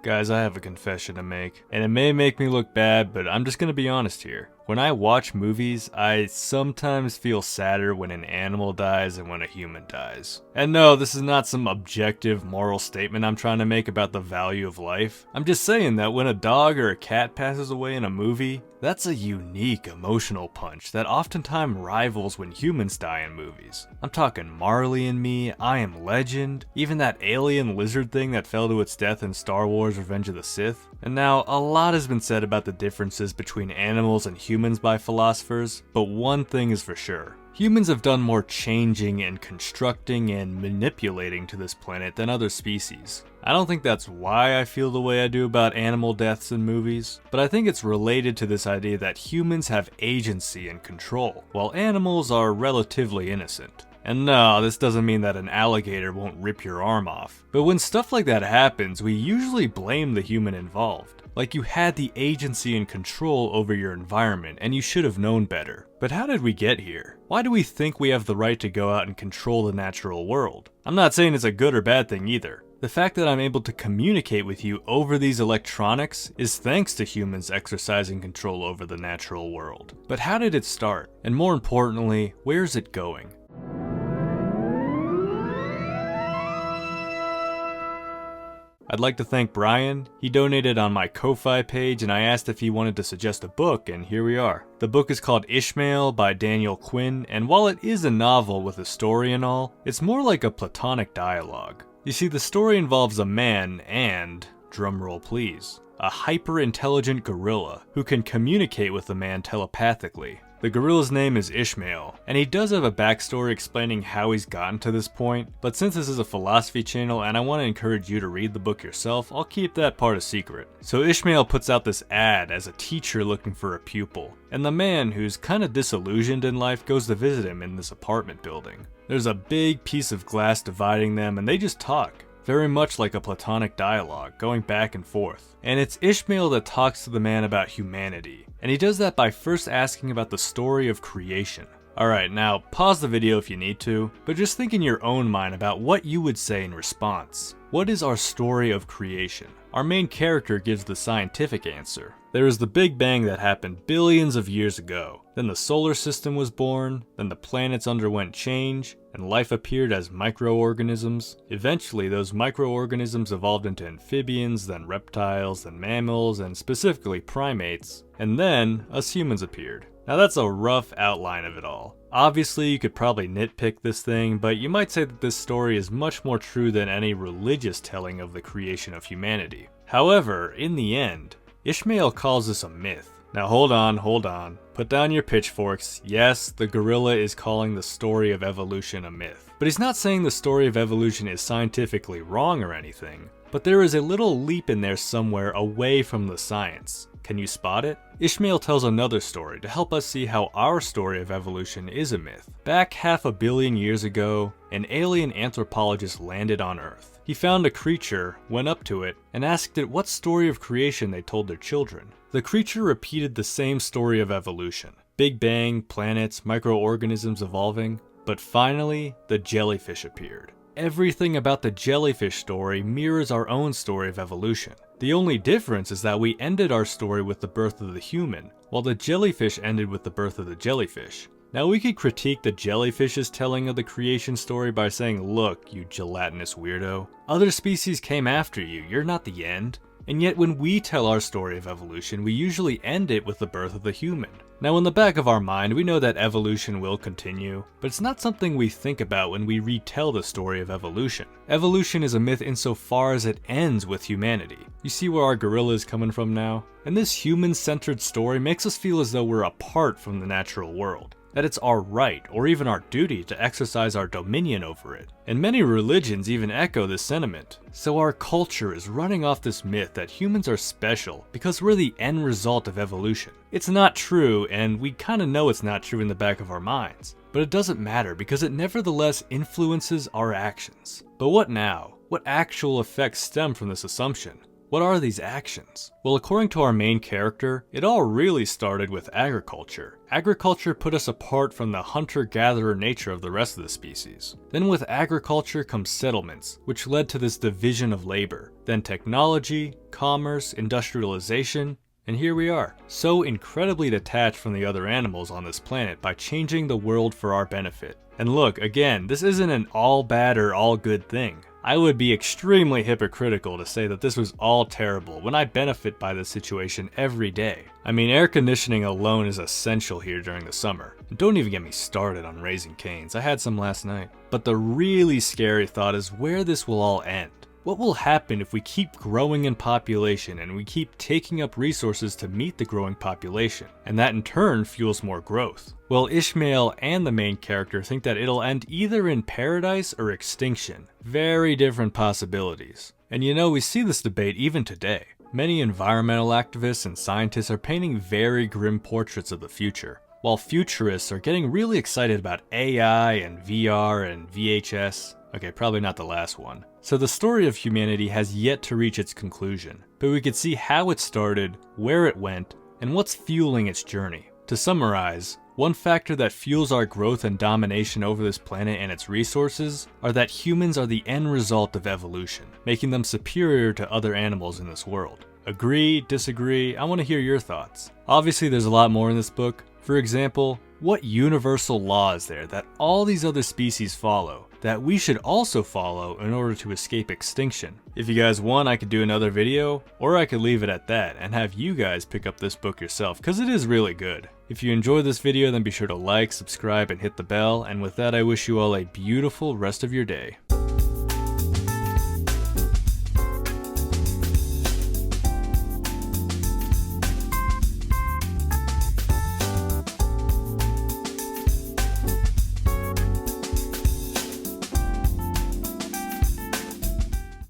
Guys, I have a confession to make, and it may make me look bad, but I'm just gonna be honest here. When I watch movies, I sometimes feel sadder when an animal dies than when a human dies. And no, this is not some objective moral statement I'm trying to make about the value of life. I'm just saying that when a dog or a cat passes away in a movie, that's a unique emotional punch that oftentimes rivals when humans die in movies. I'm talking Marley and Me, I Am Legend, even that alien lizard thing that fell to its death in Star Wars Revenge of the Sith. And now, a lot has been said about the differences between animals and humans by philosophers, but one thing is for sure. Humans have done more changing and constructing and manipulating to this planet than other species. I don't think that's why I feel the way I do about animal deaths in movies, but I think it's related to this idea that humans have agency and control, while animals are relatively innocent. And no, this doesn't mean that an alligator won't rip your arm off. But when stuff like that happens, we usually blame the human involved. Like you had the agency and control over your environment and you should have known better. But how did we get here? Why do we think we have the right to go out and control the natural world? I'm not saying it's a good or bad thing either. The fact that I'm able to communicate with you over these electronics is thanks to humans exercising control over the natural world. But how did it start? And more importantly, where's it going? I'd like to thank Brian. He donated on my Ko-Fi page and I asked if he wanted to suggest a book, and here we are. The book is called Ishmael by Daniel Quinn, and while it is a novel with a story and all, it's more like a platonic dialogue. You see, the story involves a man and, drumroll please, a hyper-intelligent gorilla who can communicate with the man telepathically. The gorilla's name is Ishmael, and he does have a backstory explaining how he's gotten to this point, but since this is a philosophy channel and I want to encourage you to read the book yourself, I'll keep that part a secret. So Ishmael puts out this ad as a teacher looking for a pupil, and the man, who's kinda disillusioned in life, goes to visit him in this apartment building. There's a big piece of glass dividing them and they just talk. Very much like a platonic dialogue, going back and forth. And it's Ishmael that talks to the man about humanity. And he does that by first asking about the story of creation. Alright, now pause the video if you need to, but just think in your own mind about what you would say in response. What is our story of creation? Our main character gives the scientific answer. There is the Big Bang that happened billions of years ago. Then the solar system was born, then the planets underwent change, and life appeared as microorganisms. Eventually, those microorganisms evolved into amphibians, then reptiles, then mammals, and specifically primates. And then, us humans appeared. Now that's a rough outline of it all. Obviously, you could probably nitpick this thing, but you might say that this story is much more true than any religious telling of the creation of humanity. However, in the end, Ishmael calls this a myth. Now hold on. Put down your pitchforks. Yes, the gorilla is calling the story of evolution a myth. But he's not saying the story of evolution is scientifically wrong or anything. But there is a little leap in there somewhere away from the science. Can you spot it? Ishmael tells another story to help us see how our story of evolution is a myth. Back 500 million years ago, an alien anthropologist landed on Earth. He found a creature, went up to it, and asked it what story of creation they told their children. The creature repeated the same story of evolution. Big Bang, planets, microorganisms evolving. But finally, the jellyfish appeared. Everything about the jellyfish story mirrors our own story of evolution. The only difference is that we ended our story with the birth of the human, while the jellyfish ended with the birth of the jellyfish. Now we could critique the jellyfish's telling of the creation story by saying, look, you gelatinous weirdo, other species came after you, you're not the end. And yet when we tell our story of evolution, we usually end it with the birth of the human. Now in the back of our mind, we know that evolution will continue, but it's not something we think about when we retell the story of evolution. Evolution is a myth insofar as it ends with humanity. You see where our gorilla is coming from now? And this human-centered story makes us feel as though we're apart from the natural world. That it's our right, or even our duty, to exercise our dominion over it. And many religions even echo this sentiment. So our culture is running off this myth that humans are special because we're the end result of evolution. It's not true, and we kinda know it's not true in the back of our minds. But it doesn't matter because it nevertheless influences our actions. But what now? What actual effects stem from this assumption? What are these actions? Well, according to our main character, it all really started with agriculture. Agriculture put us apart from the hunter-gatherer nature of the rest of the species. Then with agriculture comes settlements, which led to this division of labor. Then technology, commerce, industrialization, and here we are, so incredibly detached from the other animals on this planet by changing the world for our benefit. And look, again, this isn't an all bad or all good thing. I would be extremely hypocritical to say that this was all terrible when I benefit by this situation every day. I mean, air conditioning alone is essential here during the summer. And don't even get me started on Raising Cane's, I had some last night. But the really scary thought is where this will all end. What will happen if we keep growing in population and we keep taking up resources to meet the growing population, and that in turn fuels more growth? Well, Ishmael and the main character think that it'll end either in paradise or extinction. Very different possibilities. And you know, we see this debate even today. Many environmental activists and scientists are painting very grim portraits of the future, while futurists are getting really excited about AI and VR and VHS. Okay, probably not the last one. So the story of humanity has yet to reach its conclusion, but we could see how it started, where it went, and what's fueling its journey. To summarize, one factor that fuels our growth and domination over this planet and its resources are that humans are the end result of evolution, making them superior to other animals in this world. Agree, disagree? I want to hear your thoughts. Obviously there's a lot more in this book. For example, what universal law is there that all these other species follow that we should also follow in order to escape extinction? If you guys want, I could do another video, or I could leave it at that and have you guys pick up this book yourself, because it is really good. If you enjoyed this video, then be sure to like, subscribe, and hit the bell, and with that I wish you all a beautiful rest of your day.